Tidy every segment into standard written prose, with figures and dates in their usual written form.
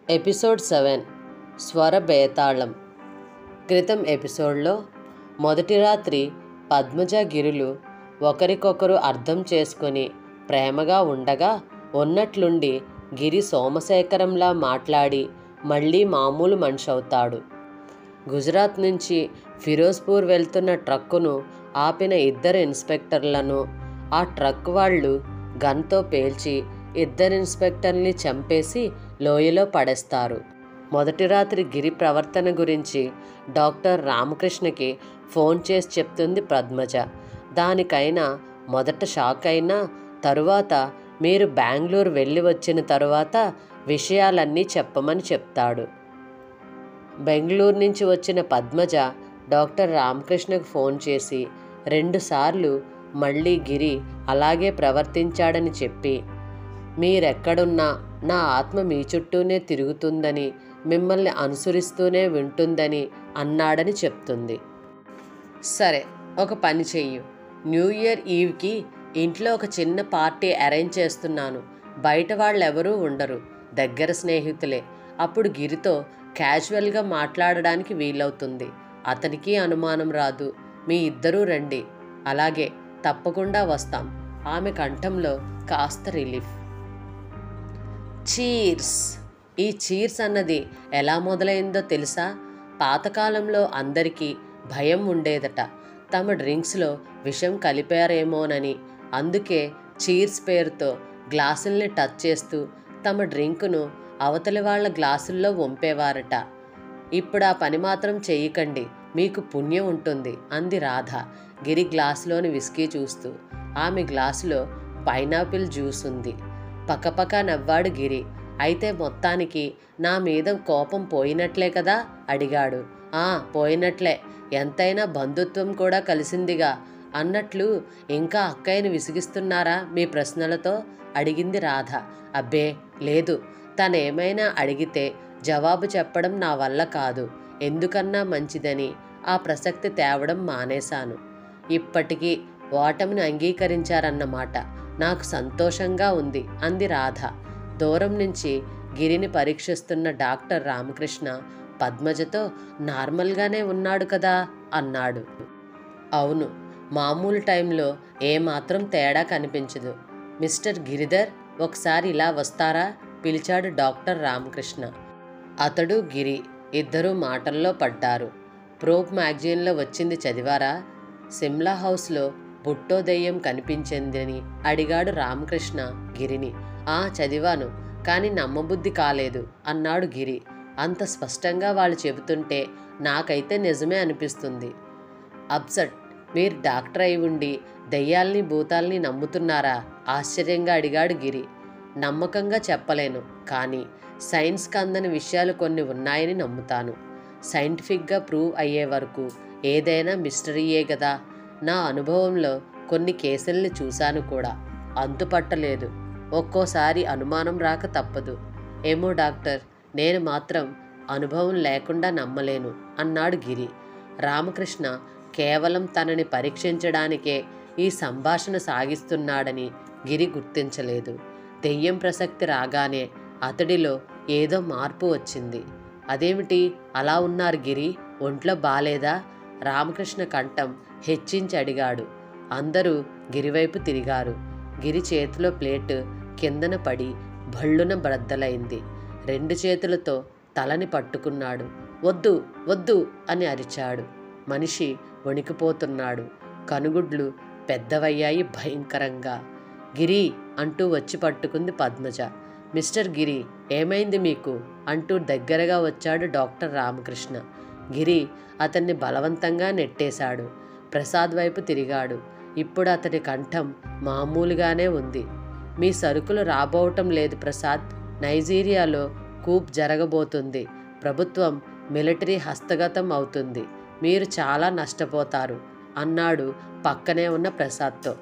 Episode 7 స్వర బేతాళం. క్రితం ఎపిసోడ్లో మొదటి రాత్రి పద్మజ గిరులు ఒకరికొకరు అర్థం చేసుకొని ప్రేమగా ఉండగా ఉన్నట్లుండి గిరి సోమశేఖరంలా మాట్లాడి మళ్ళీ మామూలు మనిషి అవుతాడు. గుజరాత్ నుంచి ఫిరోజ్పూర్ వెళ్తున్న ట్రక్కును ఆపిన ఇద్దరు ఇన్స్పెక్టర్లను ఆ ట్రక్ వాళ్ళు గన్తో పేల్చి ఇద్దరు ఇన్స్పెక్టర్ని చంపేసి లోయలో పడేస్తారు. మొదటి రాత్రి గిరి ప్రవర్తన గురించి డాక్టర్ రామకృష్ణకి ఫోన్ చేసి చెప్తుంది పద్మజ. దానికైనా మొదట షాక్ అయినా తరువాత మీరు బెంగళూరు వెళ్ళి వచ్చిన తరువాత విషయాలన్నీ చెప్పమని చెప్తాడు. బెంగళూరు నుంచి వచ్చిన పద్మజ డాక్టర్ రామకృష్ణకు ఫోన్ చేసి 2 సార్లు మళ్ళీ గిరి అలాగే ప్రవర్తించాడని చెప్పి, మీరెక్కడున్నా నా ఆత్మ మీ చుట్టూనే తిరుగుతుందని, మిమ్మల్ని అనుసరిస్తూనే వింటుందని అన్నాడని చెప్తుంది. సరే, ఒక పని చెయ్యు. న్యూ ఇయర్ ఈవ్కి ఇంట్లో ఒక చిన్న పార్టీ అరేంజ్ చేస్తున్నాను. బయట వాళ్ళెవరూ ఉండరు, దగ్గర స్నేహితులే. అప్పుడు గిరితో క్యాజువల్గా మాట్లాడడానికి వీలవుతుంది. అతనికి అనుమానం రాదు. మీ ఇద్దరూ రండి. అలాగే, తప్పకుండా వస్తాం. ఆమె కంఠంలో కాస్త రిలీఫ్. చీర్స్. ఈ చీర్స్ అన్నది ఎలా మొదలైందో తెలుసా? పాతకాలంలో అందరికీ భయం ఉండేదట, తమ డ్రింక్స్లో విషం కలిపారేమోనని. అందుకే చీర్స్ పేరుతో గ్లాసుల్ని టచ్ చేస్తూ తమ డ్రింకును అవతలి వాళ్ళ గ్లాసుల్లో వంపేవారట. ఇప్పుడు ఆ పని మాత్రం చెయ్యకండి, మీకు పుణ్యం ఉంటుంది అంది రాధ గిరి గ్లాసులోని విస్కీ చూస్తూ. ఆమె గ్లాసులో పైనాపిల్ జ్యూస్ ఉంది. పక్కపక్క నవ్వాడు గిరి. అయితే మొత్తానికి నా మీద కోపం పోయినట్లే కదా అడిగాడు. పోయినట్లే, ఎంతైనా బంధుత్వం కూడా కలిసిందిగా. అన్నట్లు ఇంకా అక్కయ్యను విసిగిస్తున్నారా మీ ప్రశ్నలతో అడిగింది రాధ. అబ్బే లేదు, తనేమైనా అడిగితే జవాబు చెప్పడం నా వల్ల కాదు. ఎందుకన్నా మంచిదని ఆ ప్రసక్తి తేవడం మానేశాను. ఇప్పటికీ ఓటమిని అంగీకరించారన్నమాట. నాకు సంతోషంగా ఉంది అంది రాధ. దూరం నుంచి గిరిని పరీక్షిస్తున్న డాక్టర్ రామకృష్ణ పద్మజతో నార్మల్గానే ఉన్నాడు కదా అన్నాడు. అవును, మామూలు టైంలో ఏమాత్రం తేడా కనిపించదు. మిస్టర్ గిరిధర్, ఒకసారి ఇలా వస్తారా పిలిచాడు డాక్టర్ రామకృష్ణ. అతడు గిరి ఇద్దరూ మాటల్లో పడ్డారు. ప్రోబ్ మ్యాగజైన్లో వచ్చింది చదివారా? సిమ్లా హౌస్లో బుట్టో దెయ్యం కనిపించిందని అడిగాడు రామకృష్ణ గిరిని. చదివాను, కానీ నమ్మబుద్ధి కాలేదు అన్నాడు గిరి. అంత స్పష్టంగా వాళ్ళు చెబుతుంటే నాకైతే నిజమే అనిపిస్తుంది. అబ్సర్ట్, మీరు డాక్టర్ అయి ఉండి దెయ్యాల్ని భూతాల్ని నమ్ముతున్నారా ఆశ్చర్యంగా అడిగాడు గిరి. నమ్మకంగా చెప్పలేను, కానీ సైన్స్కి అందని విషయాలు కొన్ని ఉన్నాయని నమ్ముతాను. సైంటిఫిక్గా ప్రూవ్ అయ్యే వరకు ఏదైనా మిస్టరీయే కదా. నా అనుభవంలో కొన్ని కేసుల్ని చూశాను కూడా, అంతుపట్టలేదు. ఒక్కోసారి అనుమానం రాక తప్పదు. ఏమో డాక్టర్, నేను మాత్రం అనుభవం లేకుండా నమ్మలేను అన్నాడు గిరి. రామకృష్ణ కేవలం తనని పరీక్షించడానికే ఈ సంభాషణ సాగిస్తున్నాడని గిరి గుర్తించలేదు. దెయ్యం ప్రసక్తి రాగానే అతడిలో ఏదో మార్పు వచ్చింది. అదేమిటి అలా ఉన్నారు గిరి, ఒంట్లో బాలేదా? రామకృష్ణ కంఠం హెచ్చించి అడిగాడు. అందరూ గిరివైపు తిరిగారు. గిరి చేతిలో ప్లేటు కిందన పడి భళ్ళున బ్రద్దలైంది. 2 చేతులతో తలని పట్టుకున్నాడు. వద్దు వద్దు అని అరిచాడు. మనిషి వణికిపోతున్నాడు. కనుగుడ్లు పెద్దవయ్యాయి భయంకరంగా. గిరి అంటూ వచ్చి పట్టుకుంది పద్మజ. మిస్టర్ గిరి, ఏమైంది మీకు అంటూ దగ్గరగా వచ్చాడు డాక్టర్ రామకృష్ణ. గిరి అతన్ని బలవంతంగా నెట్టేశాడు. ప్రసాద్ వైపు తిరిగాడు. ఇప్పుడు అతడి కంఠం మామూలుగానే ఉంది. మీ సరుకులు రాబోవటం లేదు ప్రసాద్. నైజీరియాలో కూప్ జరగబోతుంది. ప్రభుత్వం మిలిటరీ హస్తగతం అవుతుంది. మీరు చాలా నష్టపోతారు అన్నాడు పక్కనే ఉన్న ప్రసాద్తో.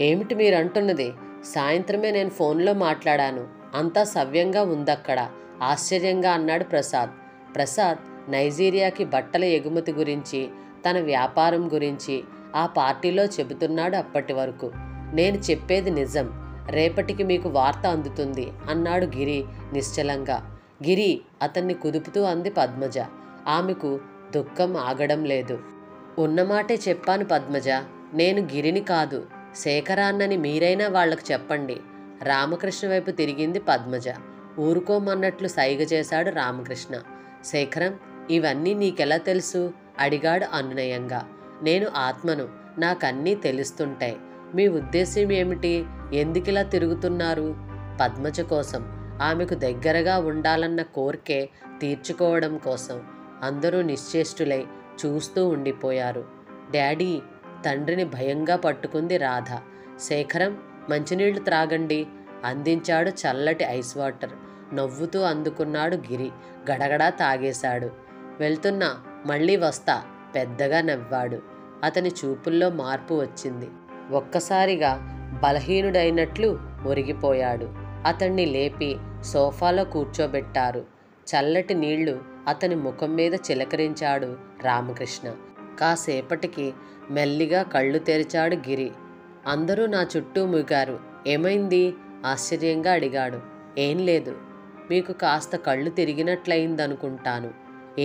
ఏమిటి మీరు అంటున్నది? సాయంత్రమే నేను ఫోన్లో మాట్లాడాను. అంతా సవ్యంగా ఉందక్కడ ఆశ్చర్యంగా అన్నాడు ప్రసాద్. ప్రసాద్ నైజీరియాకి బట్టల ఎగుమతి గురించి, తన వ్యాపారం గురించి ఆ పార్టీలో చెబుతున్నాడు. అప్పటి వరకు నేను చెప్పేది నిజం. రేపటికి మీకు వార్త అందుతుంది అన్నాడు గిరి నిశ్చలంగా. గిరి అతన్ని కుదుపుతూ అంది పద్మజ. ఆమెకు దుఃఖం ఆగడం లేదు. ఉన్నమాటే చెప్పాను పద్మజ, నేను గిరిని కాదు శేఖరాన్నని మీరైనా వాళ్లకు చెప్పండి. రామకృష్ణ వైపు తిరిగింది పద్మజ. ఊరుకోమన్నట్లు సైగ చేశాడు రామకృష్ణ. శేఖరం, ఇవన్నీ నీకెలా తెలుసు అడిగాడు అనునయంగా. నేను ఆత్మను, నాకన్నీ తెలుస్తుంటాయి. మీ ఉద్దేశ్యం ఏమిటి? ఎందుకిలా తిరుగుతున్నారు? పద్మజ కోసం, ఆమెకు దగ్గరగా ఉండాలన్న కోరికే తీర్చుకోవడం కోసం. అందరూ నిశ్చేష్టులై చూస్తూ ఉండిపోయారు. డాడీ, తండ్రిని భయంగా పట్టుకుంది రాధ. శేఖరం, మంచినీళ్లు త్రాగండి అందించాడు చల్లటి ఐస్ వాటర్. నవ్వుతూ అందుకున్నాడు గిరి. గడగడా తాగేశాడు. వెళ్తున్నా, మళ్ళీ వస్తా పెద్దగా నవ్వాడు. అతని చూపుల్లో మార్పు వచ్చింది. ఒక్కసారిగా బలహీనుడైనట్లు ఒరిగిపోయాడు. అతన్ని లేపి సోఫాలో కూర్చోబెట్టారు. చల్లటి నీళ్లు అతని ముఖం మీద చిలకరించాడు రామకృష్ణ. కాసేపటికి మెల్లిగా కళ్ళు తెరిచాడు గిరి. అందరూ నా చుట్టూ మూగారు. ఏమైంది? ఆశ్చర్యంగా అడిగాడు. ఏం లేదు, మీకు కాస్త కళ్ళు తిరిగినట్లయిందనుకుంటాను.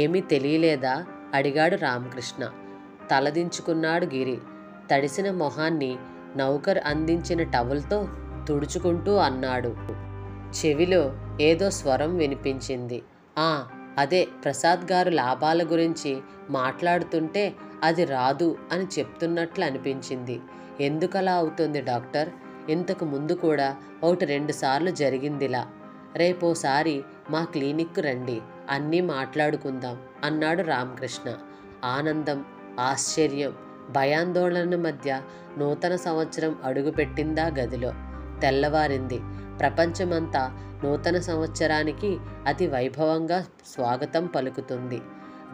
ఏమీ తెలియలేదా అడిగాడు రామకృష్ణ. తలదించుకున్నాడు గిరి. తడిసిన మొహాన్ని నౌకర్ అందించిన టవల్తో తుడుచుకుంటూ అన్నాడు. చెవిలో ఏదో స్వరం వినిపించింది. అదే ప్రసాద్ గారు లాభాల గురించి మాట్లాడుతుంటే అది రాదు అని చెప్తున్నట్లు అనిపించింది. ఎందుకలా అవుతుంది డాక్టర్? ఇంతకు ముందు కూడా 1-2 సార్లు జరిగిందిలా. రేపోసారి మా క్లినిక్కు రండి, అన్నీ మాట్లాడుకుందాం అన్నాడు రామకృష్ణ. ఆనందం, ఆశ్చర్యం, భయాందోళన మధ్య నూతన సంవత్సరం అడుగుపెట్టిందా గదిలో. తెల్లవారింది. ప్రపంచమంతా నూతన సంవత్సరానికి అతి వైభవంగా స్వాగతం పలుకుతుంది.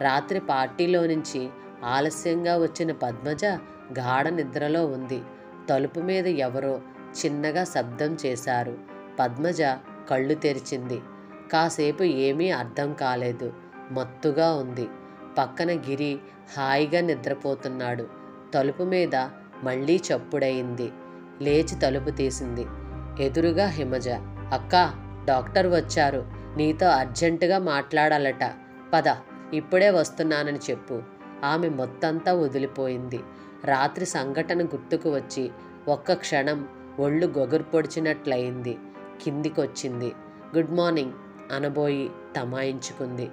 రాత్రి పార్టీలో నుంచి ఆలస్యంగా వచ్చిన పద్మజ గాఢ నిద్రలో ఉంది. తలుపు మీద ఎవరో చిన్నగా శబ్దం చేశారు. పద్మజ కళ్ళు తెరిచింది. కాసేపు ఏమీ అర్థం కాలేదు. మత్తుగా ఉంది. పక్కన గిరి హాయిగా నిద్రపోతున్నాడు. తలుపు మీద మళ్ళీ చప్పుడయింది. లేచి తలుపు తీసింది. ఎదురుగా హిమజ. అక్కా, డాక్టర్ వచ్చారు, నీతో అర్జెంటుగా మాట్లాడాలట. పద, ఇప్పుడే వస్తున్నానని చెప్పు. ఆమె మొత్తంతా వదిలిపోయింది. రాత్రి సంఘటన గుర్తుకు వచ్చి ఒక్క క్షణం ఒళ్ళు గొగురు పొడిచినట్లయింది. కిందికొచ్చింది. Good morning అనబోయి తమాయించుకుంది.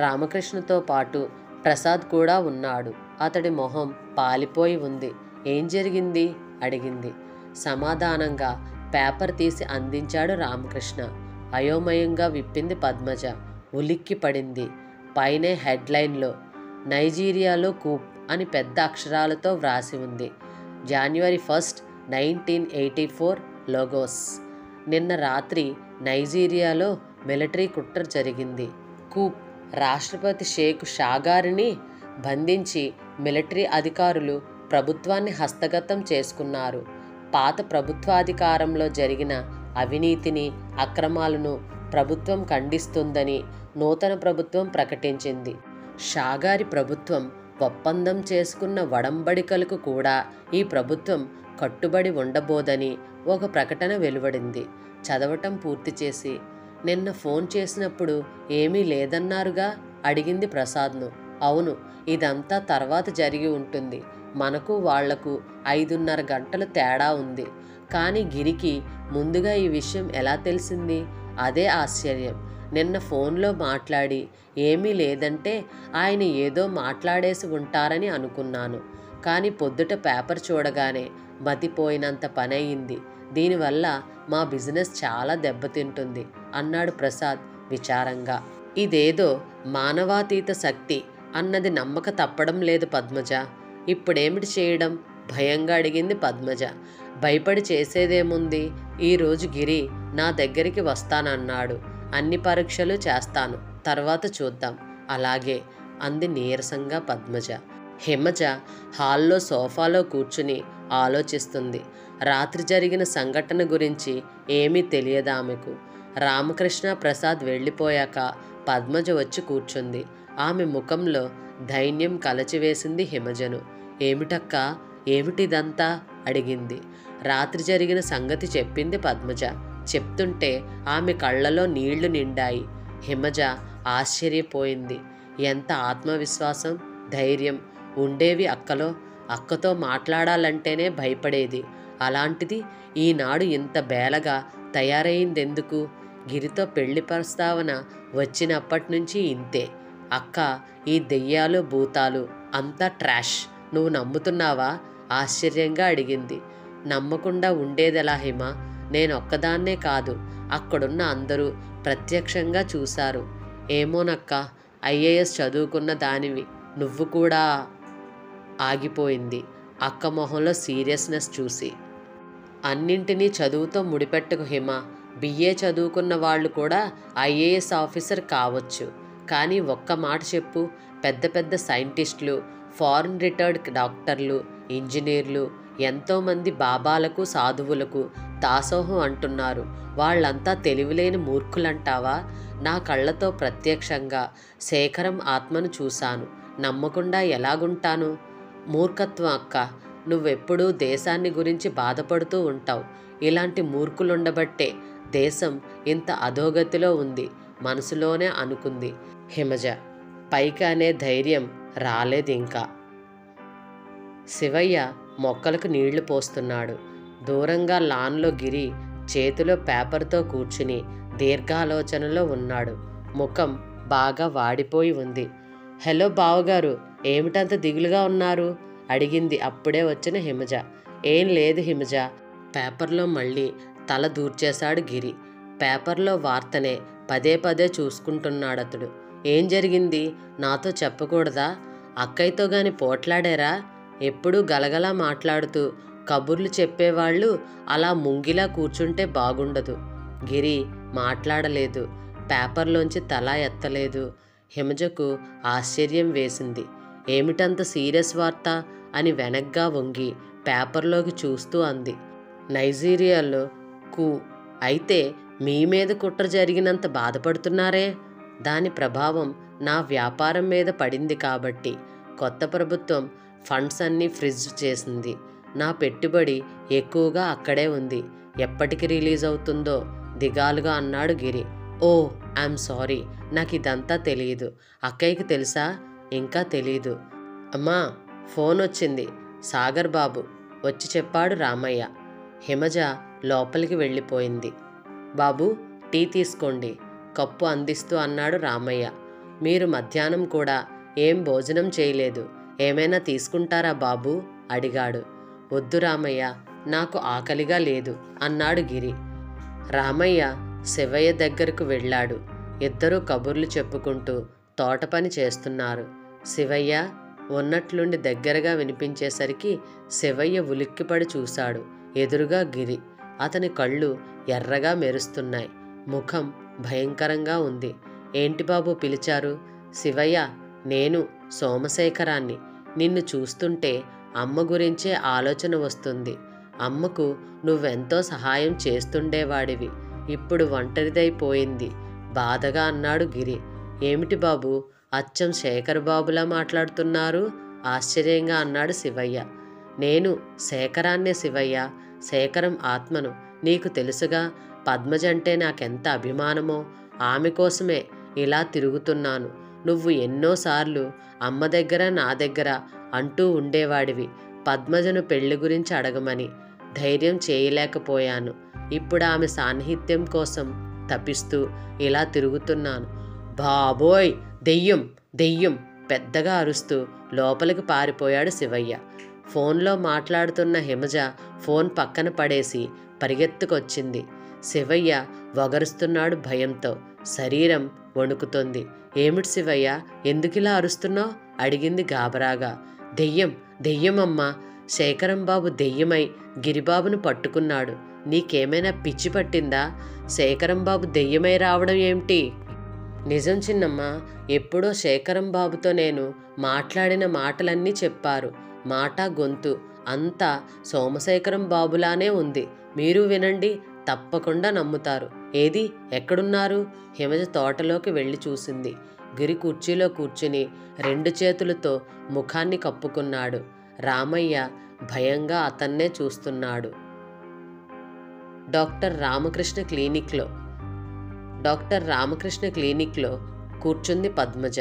రామకృష్ణతో పాటు ప్రసాద్ కూడా ఉన్నాడు. అతడి మొహం పాలిపోయి ఉంది. ఏం జరిగింది అడిగింది. సమాధానంగా పేపర్ తీసి అందించాడు రామకృష్ణ. అయోమయంగా విప్పింది పద్మజ. ఉలిక్కి పడింది. పైనే హెడ్లైన్లో నైజీరియాలో కూప్ అని పెద్ద అక్షరాలతో వ్రాసి ఉంది. January 1, 1984 logos. నిన్న రాత్రి నైజీరియాలో మిలిటరీ కుట్ర జరిగింది. కూప్. రాష్ట్రపతి షేక్ షాగారిని బంధించి మిలిటరీ అధికారులు ప్రభుత్వాన్ని హస్తగతం చేసుకున్నారు. పాత ప్రభుత్వాధికారంలో జరిగిన అవినీతిని, అక్రమాలను ప్రభుత్వం ఖండిస్తుందని నూతన ప్రభుత్వం ప్రకటించింది. షాగారి ప్రభుత్వం ఒప్పందం చేసుకున్న వడంబడికలకు కూడా ఈ ప్రభుత్వం కట్టుబడి ఉండబోదని ఒక ప్రకటన వెలువడింది. చదవటం పూర్తి చేసి, నిన్న ఫోన్ చేసినప్పుడు ఏమీ లేదన్నారుగా అడిగింది ప్రసాద్ను. అవును, ఇదంతా తర్వాత జరిగి ఉంటుంది. మనకు వాళ్లకు 5:30 గంటలు తేడా ఉంది. కానీ గిరికి ముందుగా ఈ విషయం ఎలా తెలిసింది? అదే ఆశ్చర్యం. నిన్న ఫోన్లో మాట్లాడి ఏమీ లేదంటే ఆయన ఏదో మాట్లాడేసి ఉంటారని అనుకున్నాను. కానీ పొద్దుట పేపర్ చూడగానే మతిపోయినంత పనయింది. దీనివల్ల మా బిజినెస్ చాలా దెబ్బతింటుంది అన్నాడు ప్రసాద్ విచారంగా. ఇదేదో మానవాతీత శక్తి అన్నది నమ్మక తప్పడం లేదు పద్మజ. ఇప్పుడేమిటి చేయడం? భయంగా అడిగింది పద్మజ. భయపడి చేసేదేముంది? ఈరోజు గిరి నా దగ్గరికి వస్తానన్నాడు. అన్ని పరీక్షలు చేస్తాను, తర్వాత చూద్దాం. అలాగే అంది నీరసంగా పద్మజ. హిమజ హాల్లో సోఫాలో కూర్చుని ఆలోచిస్తుంది. రాత్రి జరిగిన సంఘటన గురించి ఏమీ తెలియదామెకు. రామకృష్ణ ప్రసాద్ వెళ్ళిపోయాక పద్మజ వచ్చి కూర్చుంది. ఆమె ముఖంలో ధైర్యం కలచివేసింది హిమజను. ఏమిటక్కా, ఏమిటిదంతా అడిగింది. రాత్రి జరిగిన సంగతి చెప్పింది పద్మజ. చెప్తుంటే ఆమె కళ్ళలో నీళ్లు నిండాయి. హిమజ ఆశ్చర్యపోయింది. ఎంత ఆత్మవిశ్వాసం, ధైర్యం ఉండేవి అక్కలో. అక్కతో మాట్లాడాలంటేనే భయపడేది. అలాంటిది ఈనాడు ఇంత బేలగా తయారైందెందుకు? గిరితో పెళ్లి ప్రస్తావన వచ్చినప్పటి నుంచి ఇంతే. అక్క, ఈ దెయ్యాలు భూతాలు అంతా ట్రాష్, నువ్వు నమ్ముతున్నావా? ఆశ్చర్యంగా అడిగింది. నమ్మకుండా ఉండేదెలా హిమ? నేనొక్కదాన్నే కాదు, అక్కడున్న అందరూ ప్రత్యక్షంగా చూశారు. ఏమోనక్క, ఐఏఎస్ చదువుకున్న దానివి నువ్వు కూడా. ఆగిపోయింది అక్క మొహంలో సీరియస్నెస్ చూసి. అన్నింటినీ చదువుతో ముడిపెట్టకు హిమ. బిఏ చదువుకున్న వాళ్ళు కూడా ఐఏఎస్ ఆఫీసర్ కావచ్చు. కానీ ఒక్క మాట చెప్పు, పెద్ద పెద్ద సైంటిస్టులు, ఫారెన్ రిటైర్డ్ డాక్టర్లు, ఇంజనీర్లు, ఎంతోమంది బాబాలకు సాధువులకు దాసోహం అంటున్నారు. వాళ్ళంతా తెలివిలేని మూర్ఖులంటావా? నా కళ్ళతో ప్రత్యక్షంగా శేఖరం ఆత్మను చూశాను. నమ్మకుండా ఎలాగుంటాను? మూర్ఖత్వం అక్క. నువ్వెప్పుడూ దేశాన్ని గురించి బాధపడుతూ ఉంటావు. ఇలాంటి మూర్ఖులుండబట్టే దేశం ఇంత అధోగతిలో ఉంది మనసులోనే అనుకుంది హిమజ. పైకి అనే ధైర్యం రాలేదు ఇంకా. శివయ్య మొక్కలకు నీళ్లు పోస్తున్నాడు. దూరంగా లాన్లో గిరి చేతిలో పేపర్తో కూర్చుని దీర్ఘాలోచనలో ఉన్నాడు. ముఖం బాగా వాడిపోయి ఉంది. హలో బావగారు, ఏమిటంత దిగులుగా ఉన్నారు? అడిగింది అప్పుడే వచ్చిన హిమజ. ఏం లేదు హిమజ. పేపర్లో మళ్ళీ తల దూర్చేశాడు గిరి. పేపర్లో వార్తనే పదే పదే చూసుకుంటున్నాడతడు. ఏం జరిగింది? నాతో చెప్పకూడదా? అక్కయ్యతో గాని పోట్లాడారా? ఎప్పుడూ గలగలా మాట్లాడుతూ కబుర్లు చెప్పేవాళ్ళు అలా ముంగిలా కూర్చుంటే బాగుండదు. గిరి మాట్లాడలేదు. పేపర్లోంచి తల ఎత్తలేదు. హిమజకు ఆశ్చర్యం వేసింది. ఏమిటంత సీరియస్ వార్త అని వెనగ్గా వంగి పేపర్లోకి చూస్తూ అంది. నైజీరియాలో కు. అయితే మీ మీద కుట్ర జరిగినంత బాధపడుతున్నారే? దాని ప్రభావం నా వ్యాపారం మీద పడింది కాబట్టి కొత్త ప్రభుత్వం ఫండ్స్ అన్నీ ఫ్రీజ్ చేసింది. నా పెట్టుబడి ఎక్కువగా అక్కడే ఉంది. ఎప్పటికి రిలీజ్ అవుతుందో దిగాలుగా అన్నాడు గిరి. ఓ, ఐఎమ్ సారీ, నాకు ఇదంతా తెలియదు. అక్కయ్యకి తెలుసా? ఇంకా తెలీదు. అమ్మా, ఫోన్ వచ్చింది. సాగర్ బాబు వచ్చి చెప్పాడు రామయ్య. హిమజ లోపలికి వెళ్ళిపోయింది. బాబు, టీ తీసుకోండి, కప్పు అందిస్తూ అన్నాడు రామయ్య. మీరు మధ్యాహ్నం కూడా ఏం భోజనం చేయలేదు, ఏమైనా తీసుకుంటారా బాబు? అడిగాడు. వద్దు రామయ్య, నాకు ఆకలిగా లేదు అన్నాడు గిరి. రామయ్య శివయ్య దగ్గరకు వెళ్ళాడు. ఇద్దరూ కబుర్లు చెప్పుకుంటూ తోట పని చేస్తున్నారు. శివయ్య ఉన్నట్లుండి దగ్గరగా వినిపించేసరికి శివయ్య ఉలిక్కిపడి చూశాడు. ఎదురుగా గిరి. అతని కళ్ళు ఎర్రగా మెరుస్తున్నాయి. ముఖం భయంకరంగా ఉంది. ఏంటి బాబు పిలిచారు? శివయ్య, నేను సోమశేఖరాన్ని. నిన్ను చూస్తుంటే అమ్మ గురించే ఆలోచన వస్తుంది. అమ్మకు నువ్వెంతో సహాయం చేస్తుండేవాడివి. ఇప్పుడు ఒంటరిదైపోయింది బాధగా అన్నాడు గిరి. ఏమిటి బాబు, అచ్చం శేఖర్ బాబులా మాట్లాడుతున్నారు? ఆశ్చర్యంగా అన్నాడు శివయ్య. నేను శేఖరాన్నే శివయ్య, శేఖరం ఆత్మను. నీకు తెలుసుగా, పద్మజ అంటే నాకెంత అభిమానమో. ఆమె కోసమే ఇలా తిరుగుతున్నాను. నువ్వు ఎన్నోసార్లు అమ్మ దగ్గర నా దగ్గర అంటూ ఉండేవాడివి పద్మజను పెళ్లి గురించి అడగమని. ధైర్యం చేయలేకపోయాను. ఇప్పుడు ఆమె సాన్నిహిత్యం కోసం తపిస్తూ ఇలా తిరుగుతున్నాను. బాబోయ్, దెయ్యం దెయ్యం పెద్దగా అరుస్తూ లోపలికి పారిపోయాడు శివయ్య. ఫోన్లో మాట్లాడుతున్న హిమజ ఫోన్ పక్కన పడేసి పరిగెత్తుకొచ్చింది. శివయ్య వగరుస్తున్నాడు భయంతో. శరీరం వణుకుతోంది. ఏమిటి శివయ్య, ఎందుకిలా అరుస్తున్నావు? అడిగింది గాబరాగా. దెయ్యం దెయ్యమమ్మా, శేఖరం బాబు దెయ్యమై గిరిబాబును పట్టుకున్నాడు. నీకేమైనా పిచ్చి పట్టిందా? శేఖరం బాబు దెయ్యమై రావడం ఏమిటి? నిజం చిన్నమ్మా, ఎప్పుడో శేఖరం బాబుతో నేను మాట్లాడిన మాటలన్నీ చెప్పారు. మాట గొంతు అంతా సోమశేఖరం బాబులానే ఉంది. మీరు వినండి, తప్పకుండా నమ్ముతారు. ఏది, ఎక్కడున్నారు? హిమజ తోటలోకి వెళ్ళి చూసింది. గిరి కుర్చీలో కూర్చుని 2 చేతులతో ముఖాన్ని కప్పుకున్నాడు. రామయ్య భయంగా అతన్నే చూస్తున్నాడు. డాక్టర్ రామకృష్ణ క్లినిక్లో డాక్టర్ రామకృష్ణ క్లినిక్లో కూర్చుంది పద్మజ.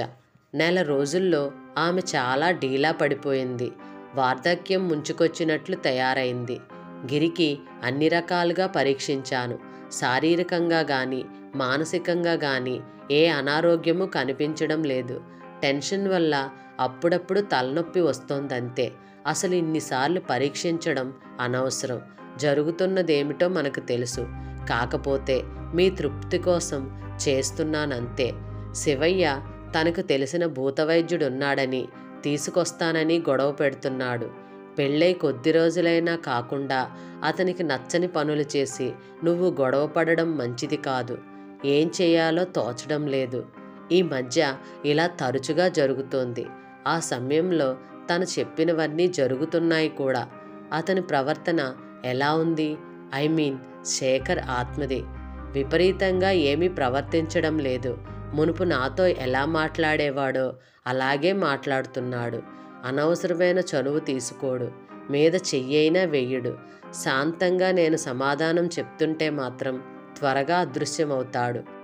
నెల రోజుల్లో ఆమె చాలా డీలా పడిపోయింది. వార్ధక్యం ముంచుకొచ్చినట్లు తయారైంది. గిరికి అన్ని రకాలుగా పరీక్షించాను. శారీరకంగా కానీ మానసికంగా కానీ ఏ అనారోగ్యము కనిపించడం లేదు. టెన్షన్ వల్ల అప్పుడప్పుడు తలనొప్పి వస్తోందంతే. అసలు ఇన్నిసార్లు పరీక్షించడం అనవసరం. జరుగుతున్నదేమిటో మనకు తెలుసు. కాకపోతే మీ తృప్తి కోసం చేస్తున్నానంతే. శివయ్య తనకు తెలిసిన భూతవైద్యుడున్నాడని తీసుకొస్తానని గొడవ పెడుతున్నాడు. పెళ్ళై కొద్ది రోజులైనా కాకుండా అతనికి నచ్చని పనులు చేసి నువ్వు గొడవ పడడం మంచిది కాదు. ఏం చేయాలో తోచడం లేదు. ఈ మధ్య ఇలా తరచుగా జరుగుతోంది. ఆ సమయంలో తను చెప్పినవన్నీ జరుగుతున్నాయి కూడా. అతని ప్రవర్తన ఎలా ఉంది? ఐ మీన్ శేఖర్ ఆత్మది. విపరీతంగా ఏమీ ప్రవర్తించడం లేదు. మునుపు నాతో ఎలా మాట్లాడేవాడో అలాగే మాట్లాడుతున్నాడు. అనవసరమైన చనువు తీసుకోడు. మీద చెయ్యైనా వెయ్యడు. శాంతంగా నేను సమాధానం చెప్తుంటే మాత్రం త్వరగా అదృశ్యమవుతాడు.